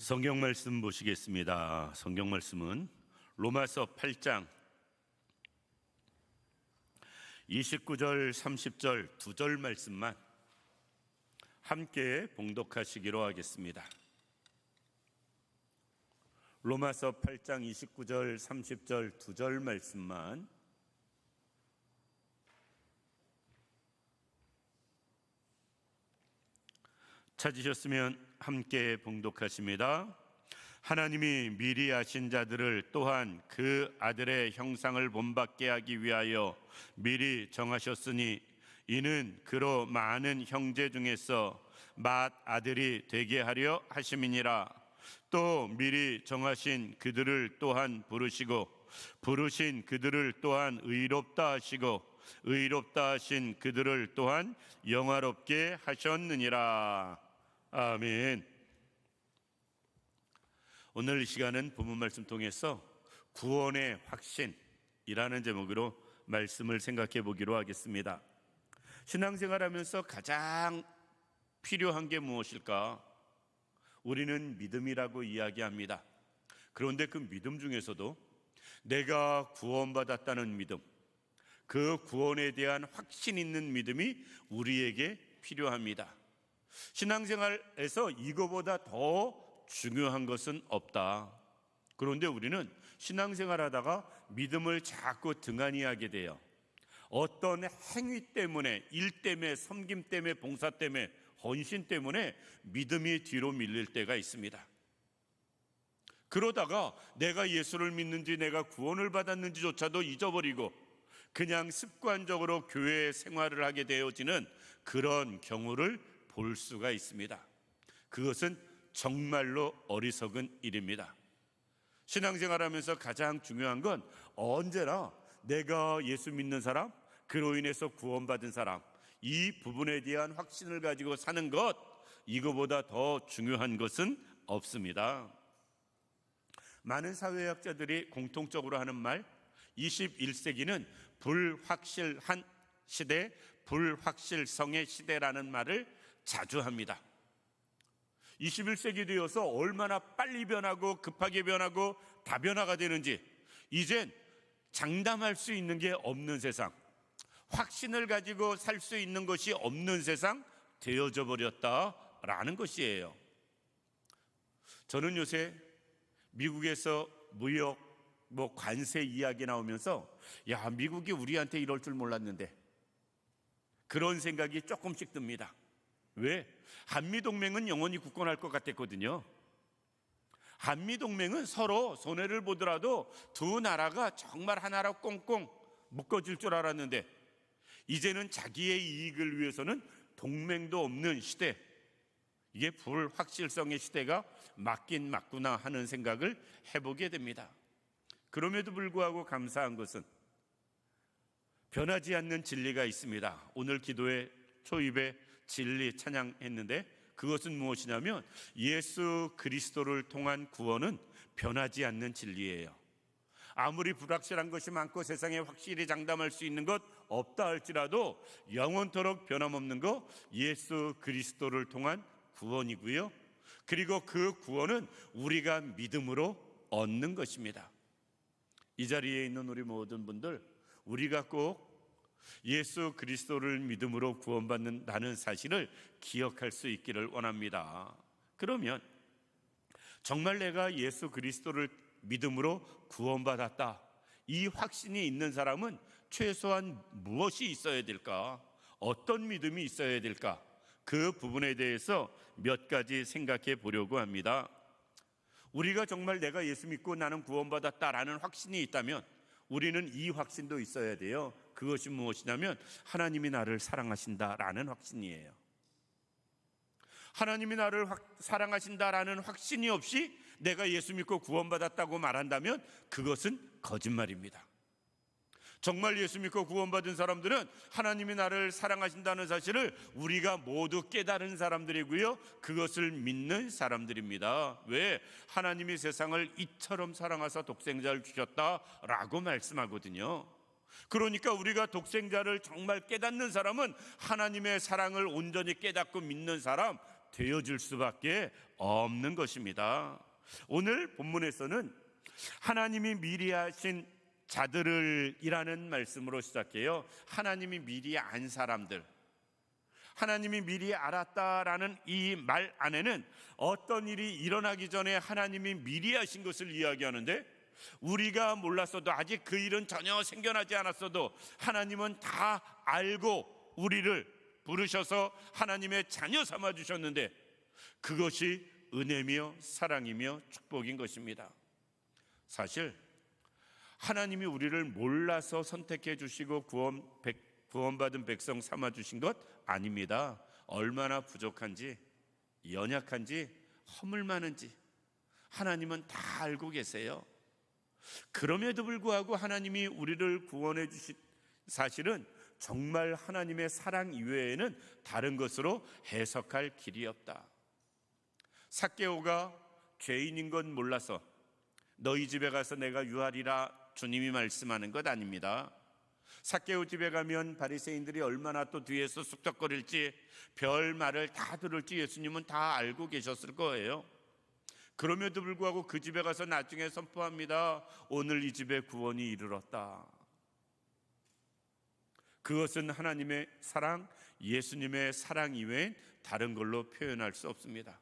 성경 말씀 보시겠습니다. 성경 말씀은 로마서 8장 29절 30절 두 절 말씀만 함께 봉독하시기로 하겠습니다. 로마서 8장 29절 30절 두 절 말씀만 찾으셨으면 함께 봉독하십니다. 하나님이 미리 아신 자들을 또한 그 아들의 형상을 본받게 하기 위하여 미리 정하셨으니 이는 그로 많은 형제 중에서 맏 아들이 되게 하려 하심이니라. 또 미리 정하신 그들을 또한 부르시고 부르신 그들을 또한 의롭다 하시고 의롭다 하신 그들을 또한 영화롭게 하셨느니라. 아멘. 오늘 이 시간은 본문 말씀 통해서 구원의 확신이라는 제목으로 말씀을 생각해 보기로 하겠습니다. 신앙생활하면서 가장 필요한 게 무엇일까? 우리는 믿음이라고 이야기합니다. 그런데 그 믿음 중에서도 내가 구원받았다는 믿음, 그 구원에 대한 확신 있는 믿음이 우리에게 필요합니다. 신앙생활에서 이거보다 더 중요한 것은 없다. 그런데 우리는 신앙생활하다가 믿음을 자꾸 등한히하게 돼요. 어떤 행위 때문에, 일 때문에, 섬김 때문에, 봉사 때문에, 헌신 때문에 믿음이 뒤로 밀릴 때가 있습니다. 그러다가 내가 예수를 믿는지 내가 구원을 받았는지조차도 잊어버리고 그냥 습관적으로 교회 생활을 하게 되어지는 그런 경우를 볼 수가 있습니다. 그것은 정말로 어리석은 일입니다. 신앙생활하면서 가장 중요한 건 언제나 내가 예수 믿는 사람, 그로 인해서 구원받은 사람, 이 부분에 대한 확신을 가지고 사는 것, 이거보다 더 중요한 것은 없습니다. 많은 사회학자들이 공통적으로 하는 말, 21세기는 불확실한 시대, 불확실성의 시대라는 말을 자주 합니다. 21세기 되어서 얼마나 빨리 변하고 급하게 변하고 다변화가 되는지 이젠 장담할 수 있는 게 없는 세상, 확신을 가지고 살 수 있는 것이 없는 세상 되어져 버렸다라는 것이에요. 저는 요새 미국에서 무역 관세 이야기 나오면서 야, 미국이 우리한테 이럴 줄 몰랐는데 그런 생각이 조금씩 듭니다. 왜? 한미동맹은 영원히 굳건할 것 같았거든요. 한미동맹은 서로 손해를 보더라도 두 나라가 정말 하나로 꽁꽁 묶어질 줄 알았는데 이제는 자기의 이익을 위해서는 동맹도 없는 시대, 이게 불확실성의 시대가 맞긴 맞구나 하는 생각을 해보게 됩니다. 그럼에도 불구하고 감사한 것은 변하지 않는 진리가 있습니다. 오늘 기도회 초입에 진리 찬양했는데 그것은 무엇이냐면 예수 그리스도를 통한 구원은 변하지 않는 진리예요. 아무리 불확실한 것이 많고 세상에 확실히 장담할 수 있는 것 없다 할지라도 영원토록 변함없는 것 예수 그리스도를 통한 구원이고요. 그리고 그 구원은 우리가 믿음으로 얻는 것입니다. 이 자리에 있는 우리 모든 분들, 우리가 꼭 예수 그리스도를 믿음으로 구원받는다는 사실을 기억할 수 있기를 원합니다. 그러면 정말 내가 예수 그리스도를 믿음으로 구원받았다, 이 확신이 있는 사람은 최소한 무엇이 있어야 될까? 어떤 믿음이 있어야 될까? 그 부분에 대해서 몇 가지 생각해 보려고 합니다. 우리가 정말 내가 예수 믿고 나는 구원받았다라는 확신이 있다면 우리는 이 확신도 있어야 돼요. 그것이 무엇이냐면 하나님이 나를 사랑하신다라는 확신이에요. 하나님이 나를 사랑하신다라는 확신이 없이 내가 예수 믿고 구원받았다고 말한다면 그것은 거짓말입니다. 정말 예수 믿고 구원받은 사람들은 하나님이 나를 사랑하신다는 사실을 우리가 모두 깨달은 사람들이고요, 그것을 믿는 사람들입니다. 왜? 하나님이 세상을 이처럼 사랑하사 독생자를 주셨다라고 말씀하거든요. 그러니까 우리가 독생자를 정말 깨닫는 사람은 하나님의 사랑을 온전히 깨닫고 믿는 사람, 되어질 수밖에 없는 것입니다. 오늘 본문에서는 하나님이 미리 하신 자들을 이라는 말씀으로 시작해요. 하나님이 미리 안 사람들, 하나님이 미리 알았다라는 이 말 안에는 어떤 일이 일어나기 전에 하나님이 미리 하신 것을 이야기하는데, 우리가 몰랐어도, 아직 그 일은 전혀 생겨나지 않았어도 하나님은 다 알고 우리를 부르셔서 하나님의 자녀 삼아 주셨는데, 그것이 은혜며 사랑이며 축복인 것입니다. 사실 하나님이 우리를 몰라서 선택해 주시고 구원받은 백성 삼아 주신 것 아닙니다. 얼마나 부족한지, 연약한지, 허물 많은지 하나님은 다 알고 계세요. 그럼에도 불구하고 하나님이 우리를 구원해 주신 사실은 정말 하나님의 사랑 이외에는 다른 것으로 해석할 길이 없다. 삭개오가 죄인인 건 몰라서 너희 집에 가서 내가 유하리라 주님이 말씀하는 것 아닙니다. 삭개오 집에 가면 바리새인들이 얼마나 또 뒤에서 쑥덕거릴지, 별 말을 다 들을지 예수님은 다 알고 계셨을 거예요. 그럼에도 불구하고 그 집에 가서 나중에 선포합니다. 오늘 이 집에 구원이 이르렀다. 그것은 하나님의 사랑, 예수님의 사랑 이외엔 다른 걸로 표현할 수 없습니다.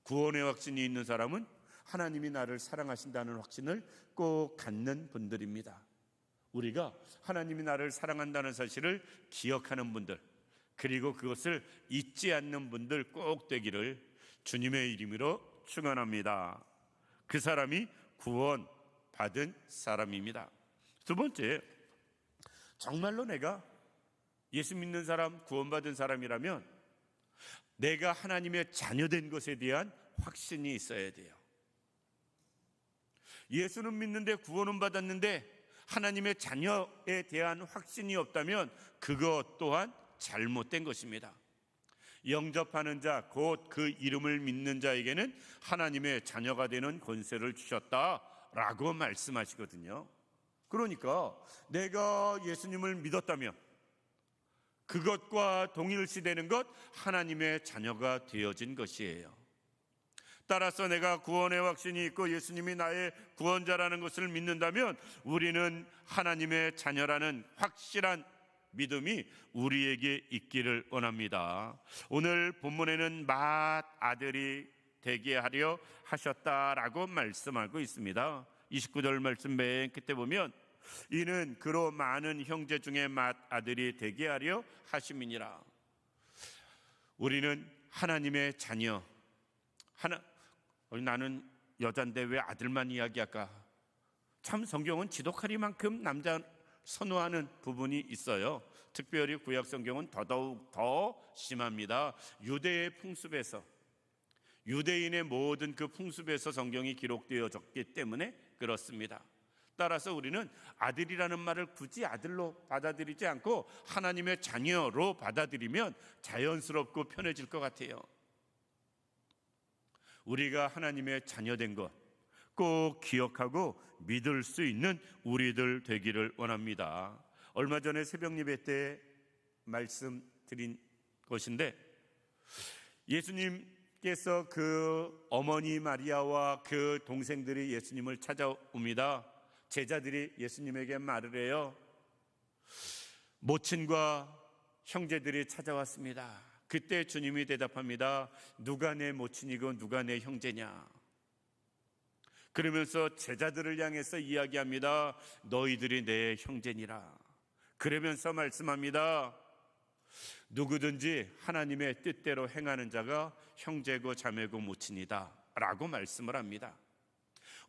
구원의 확신이 있는 사람은 하나님이 나를 사랑하신다는 확신을 꼭 갖는 분들입니다. 우리가 하나님이 나를 사랑한다는 사실을 기억하는 분들, 그리고 그것을 잊지 않는 분들 꼭 되기를 주님의 이름으로 축원합니다. 그 사람이 구원 받은 사람입니다. 두 번째, 정말로 내가 예수 믿는 사람, 구원받은 사람이라면 내가 하나님의 자녀된 것에 대한 확신이 있어야 돼요. 예수는 믿는데, 구원은 받았는데 하나님의 자녀에 대한 확신이 없다면 그것 또한 잘못된 것입니다. 영접하는 자, 곧 그 이름을 믿는 자에게는 하나님의 자녀가 되는 권세를 주셨다라고 말씀하시거든요. 그러니까 내가 예수님을 믿었다면 그것과 동일시되는 것, 하나님의 자녀가 되어진 것이에요. 따라서 내가 구원의 확신이 있고 예수님이 나의 구원자라는 것을 믿는다면 우리는 하나님의 자녀라는 확실한 믿음이 우리에게 있기를 원합니다. 오늘 본문에는 맏 아들이 되게 하려 하셨다라고 말씀하고 있습니다. 29절 말씀 맨 끝에 보면, 이는 그로 많은 형제 중에 맏 아들이 되게 하려 하심이니라. 우리는 하나님의 자녀. 나는 여잔데 왜 아들만 이야기할까? 참 성경은 지독하리만큼 남자 선호하는 부분이 있어요. 특별히 구약 성경은 더더욱 더 심합니다. 유대의 풍습에서, 유대인의 모든 그 풍습에서 성경이 기록되어졌기 때문에 그렇습니다. 따라서 우리는 아들이라는 말을 굳이 아들로 받아들이지 않고 하나님의 자녀로 받아들이면 자연스럽고 편해질 것 같아요. 우리가 하나님의 자녀된 것 꼭 기억하고 믿을 수 있는 우리들 되기를 원합니다. 얼마 전에 새벽 예배 때 말씀드린 것인데, 예수님께서 그 어머니 마리아와 그 동생들이 예수님을 찾아옵니다. 제자들이 예수님에게 말을 해요. 모친과 형제들이 찾아왔습니다. 그때 주님이 대답합니다. 누가 내 모친이고 누가 내 형제냐? 그러면서 제자들을 향해서 이야기합니다. 너희들이 내 형제니라. 그러면서 말씀합니다. 누구든지 하나님의 뜻대로 행하는 자가 형제고 자매고 모친이다 라고 말씀을 합니다.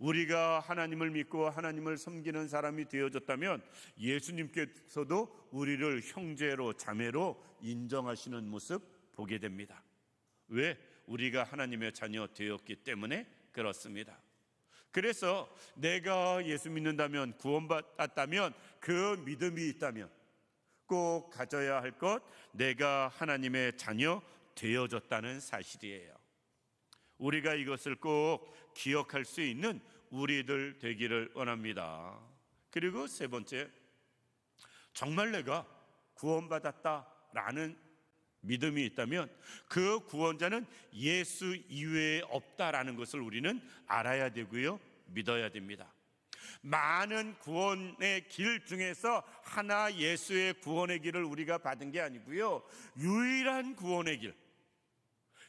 우리가 하나님을 믿고 하나님을 섬기는 사람이 되어졌다면 예수님께서도 우리를 형제로 자매로 인정하시는 모습 보게 됩니다. 왜? 우리가 하나님의 자녀 되었기 때문에 그렇습니다. 그래서 내가 예수 믿는다면, 구원받았다면, 그 믿음이 있다면 꼭 가져야 할 것, 내가 하나님의 자녀 되어졌다는 사실이에요. 우리가 이것을 꼭 기억할 수 있는 우리들 되기를 원합니다. 그리고 세 번째, 정말 내가 구원받았다라는 믿음이 있다면 그 구원자는 예수 이외에 없다라는 것을 우리는 알아야 되고요, 믿어야 됩니다. 많은 구원의 길 중에서 하나 예수의 구원의 길을 우리가 받은 게 아니고요, 유일한 구원의 길,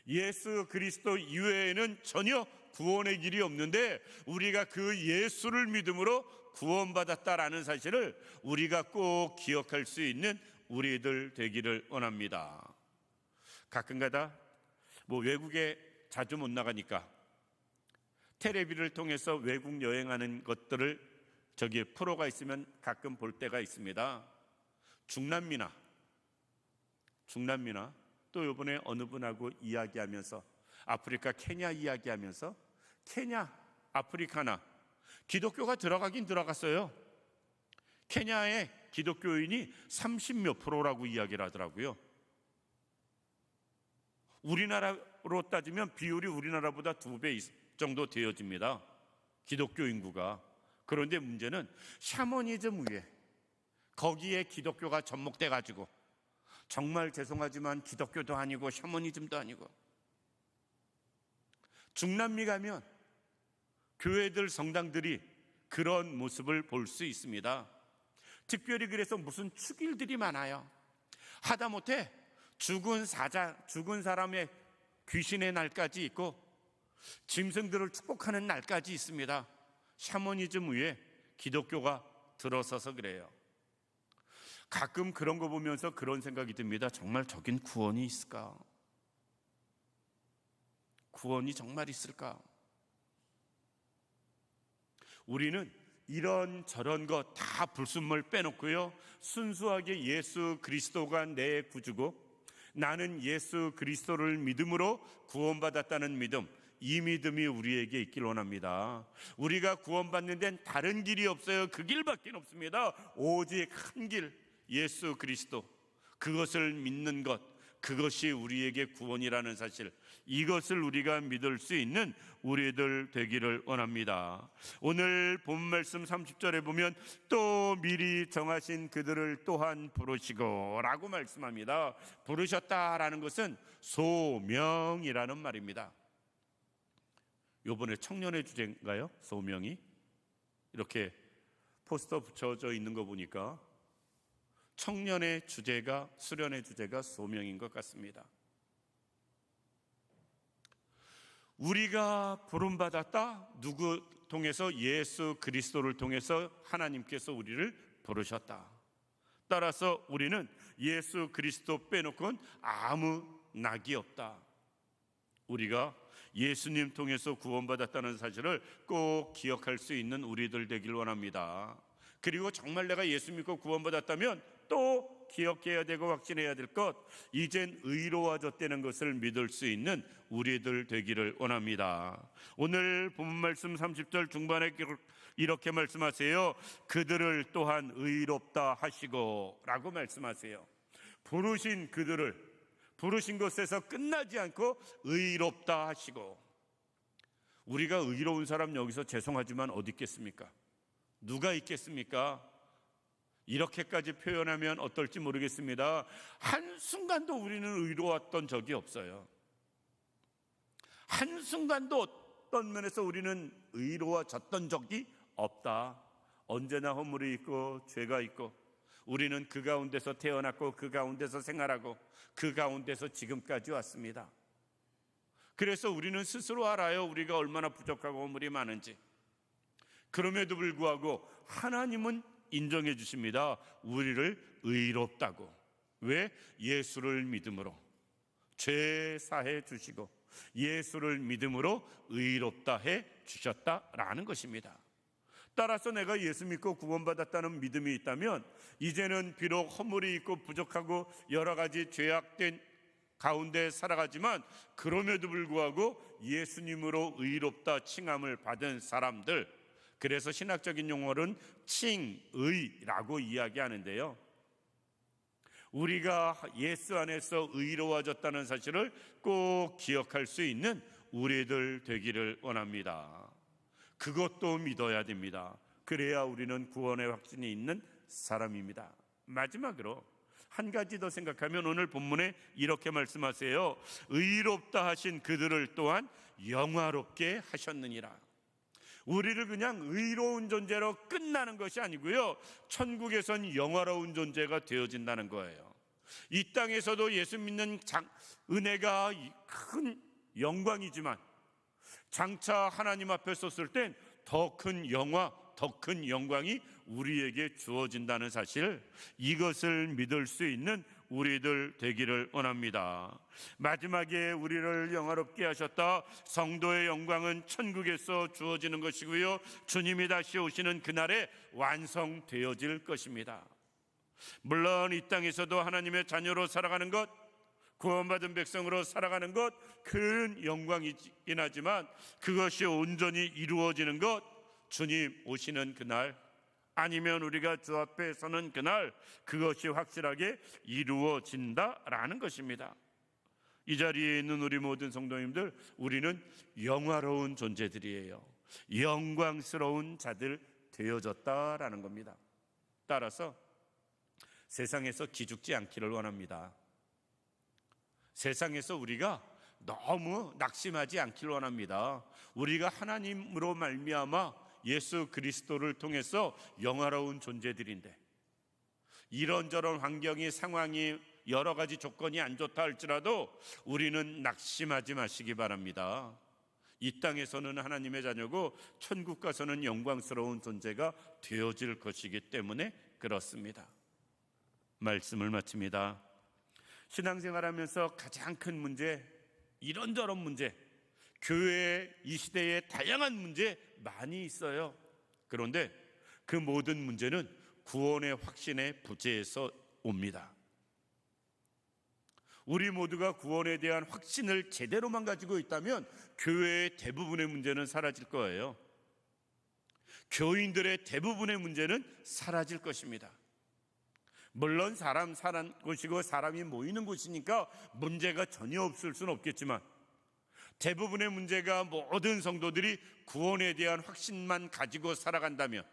예수 그리스도 이외에는 전혀 구원의 길이 없는데 우리가 그 예수를 믿음으로 구원받았다라는 사실을 우리가 꼭 기억할 수 있는 우리들 되기를 원합니다. 가끔가다 외국에 자주 못 나가니까 텔레비를 통해서 외국 여행하는 것들을 저기에 프로가 있으면 가끔 볼 때가 있습니다. 중남미나 또 이번에 어느 분하고 이야기하면서 아프리카 케냐 이야기하면서 케냐, 아프리카나 기독교가 들어가긴 들어갔어요. 케냐의 기독교인이 30몇 프로라고 이야기를 하더라고요. 우리나라로 따지면 비율이 우리나라보다 2배 정도 되어집니다, 기독교 인구가. 그런데 문제는 샤머니즘 위에 거기에 기독교가 접목돼 가지고, 정말 죄송하지만 기독교도 아니고 샤머니즘도 아니고, 중남미 가면 교회들, 성당들이 그런 모습을 볼 수 있습니다. 특별히 그래서 무슨 축일들이 많아요. 하다못해 죽은 사람의 귀신의 날까지 있고 짐승들을 축복하는 날까지 있습니다. 샤머니즘 위에 기독교가 들어서서 그래요. 가끔 그런 거 보면서 그런 생각이 듭니다. 정말 저긴 구원이 있을까? 구원이 정말 있을까? 우리는 이런 저런 거 다 불순물 빼놓고요, 순수하게 예수 그리스도가 내 구주고 나는 예수 그리스도를 믿음으로 구원받았다는 믿음, 이 믿음이 우리에게 있길 원합니다. 우리가 구원받는 데는 다른 길이 없어요. 그 길밖에 없습니다. 오직 한 길, 예수 그리스도, 그것을 믿는 것, 그것이 우리에게 구원이라는 사실, 이것을 우리가 믿을 수 있는 우리들 되기를 원합니다. 오늘 본 말씀 30절에 보면 또 미리 정하신 그들을 또한 부르시고 라고 말씀합니다. 부르셨다라는 것은 소명이라는 말입니다. 요번에 청년의 주제인가요? 소명이? 이렇게 포스터 붙여져 있는 거 보니까 청년의 주제가, 수련의 주제가 소명인 것 같습니다. 우리가 부름받았다. 누구 통해서? 예수 그리스도를 통해서 하나님께서 우리를 부르셨다. 따라서 우리는 예수 그리스도 빼놓고는 아무 낙이 없다. 우리가 예수님 통해서 구원받았다는 사실을 꼭 기억할 수 있는 우리들 되길 원합니다. 그리고 정말 내가 예수 믿고 구원받았다면 또 기억해야 되고 확신해야 될 것, 이젠 의로워졌다는 것을 믿을 수 있는 우리들 되기를 원합니다. 오늘 본문 말씀 30절 중반에 이렇게 말씀하세요. 그들을 또한 의롭다 하시고 라고 말씀하세요. 부르신 그들을, 부르신 것에서 끝나지 않고 의롭다 하시고. 우리가 의로운 사람 여기서 죄송하지만 어디 있겠습니까? 누가 있겠습니까? 이렇게까지 표현하면 어떨지 모르겠습니다. 한순간도 우리는 의로웠던 적이 없어요. 한순간도 어떤 면에서 우리는 의로워졌던 적이 없다. 언제나 허물이 있고 죄가 있고, 우리는 그 가운데서 태어났고 그 가운데서 생활하고 그 가운데서 지금까지 왔습니다. 그래서 우리는 스스로 알아요. 우리가 얼마나 부족하고 허물이 많은지. 그럼에도 불구하고 하나님은 인정해 주십니다. 우리를 의롭다고. 왜? 예수를 믿음으로 죄 사해 주시고 예수를 믿음으로 의롭다 해 주셨다라는 것입니다. 따라서 내가 예수 믿고 구원받았다는 믿음이 있다면 이제는 비록 허물이 있고 부족하고 여러 가지 죄악된 가운데 살아가지만 그럼에도 불구하고 예수님으로 의롭다 칭함을 받은 사람들, 그래서 신학적인 용어는 칭의라고 이야기하는데요, 우리가 예수 안에서 의로워졌다는 사실을 꼭 기억할 수 있는 우리들 되기를 원합니다. 그것도 믿어야 됩니다. 그래야 우리는 구원의 확신이 있는 사람입니다. 마지막으로 한 가지 더 생각하면 오늘 본문에 이렇게 말씀하세요. 의롭다 하신 그들을 또한 영화롭게 하셨느니라. 우리를 그냥 의로운 존재로 끝나는 것이 아니고요, 천국에선 영화로운 존재가 되어진다는 거예요. 이 땅에서도 예수 믿는 은혜가 큰 영광이지만 장차 하나님 앞에 섰을 땐 더 큰 영화, 더 큰 영광이 우리에게 주어진다는 사실, 이것을 믿을 수 있는 우리들 되기를 원합니다. 마지막에 우리를 영화롭게 하셨다. 성도의 영광은 천국에서 주어지는 것이고요, 주님이 다시 오시는 그날에 완성되어질 것입니다. 물론 이 땅에서도 하나님의 자녀로 살아가는 것, 구원받은 백성으로 살아가는 것, 큰 영광이긴 하지만 그것이 온전히 이루어지는 것, 주님 오시는 그날, 아니면 우리가 주 앞에 서는 그날, 그것이 확실하게 이루어진다라는 것입니다. 이 자리에 있는 우리 모든 성도님들, 우리는 영화로운 존재들이에요. 영광스러운 자들 되어졌다라는 겁니다. 따라서 세상에서 기죽지 않기를 원합니다. 세상에서 우리가 너무 낙심하지 않기를 원합니다. 우리가 하나님으로 말미암아 예수 그리스도를 통해서 영화로운 존재들인데, 이런저런 환경이, 상황이, 여러 가지 조건이 안 좋다 할지라도 우리는 낙심하지 마시기 바랍니다. 이 땅에서는 하나님의 자녀고 천국 가서는 영광스러운 존재가 되어질 것이기 때문에 그렇습니다. 말씀을 마칩니다. 신앙생활하면서 가장 큰 문제, 이런저런 문제, 교회 이 시대에 다양한 문제 많이 있어요. 그런데 그 모든 문제는 구원의 확신의 부재에서 옵니다. 우리 모두가 구원에 대한 확신을 제대로만 가지고 있다면 교회의 대부분의 문제는 사라질 거예요. 교인들의 대부분의 문제는 사라질 것입니다. 물론 사람 사는 곳이고 사람이 모이는 곳이니까 문제가 전혀 없을 수는 없겠지만, 대부분의 문제가 모든 성도들이 구원에 대한 확신만 가지고 살아간다면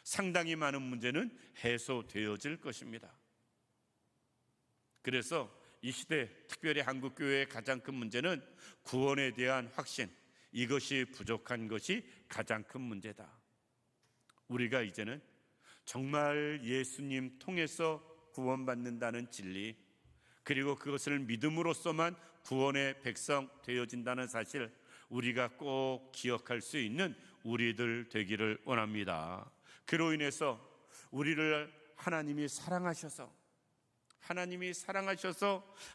상당히 많은 문제는 해소되어질 것입니다. 그래서 이 시대, 특별히 한국교회의 가장 큰 문제는 구원에 대한 확신, 이것이 부족한 것이 가장 큰 문제다. 우리가 이제는 정말 예수님 통해서 구원받는다는 진리, 그리고 그것을 믿음으로써만 구원의 백성 되어진다는 사실, 우리가 꼭 기억할 수 있는 우리들 되기를 원합니다. 그로 인해서 우리를 하나님이 사랑하셔서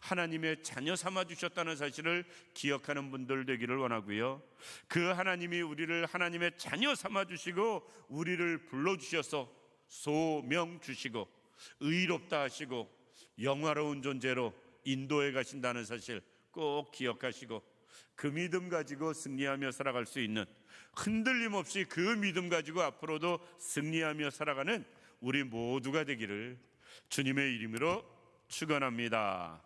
하나님의 자녀 삼아주셨다는 사실을 기억하는 분들 되기를 원하고요, 그 하나님이 우리를 하나님의 자녀 삼아주시고 우리를 불러주셔서 소명 주시고 의롭다 하시고 영화로운 존재로 인도해 가신다는 사실 꼭 기억하시고, 그 믿음 가지고 승리하며 살아갈 수 있는, 흔들림 없이 그 믿음 가지고 앞으로도 승리하며 살아가는 우리 모두가 되기를 주님의 이름으로 축원합니다.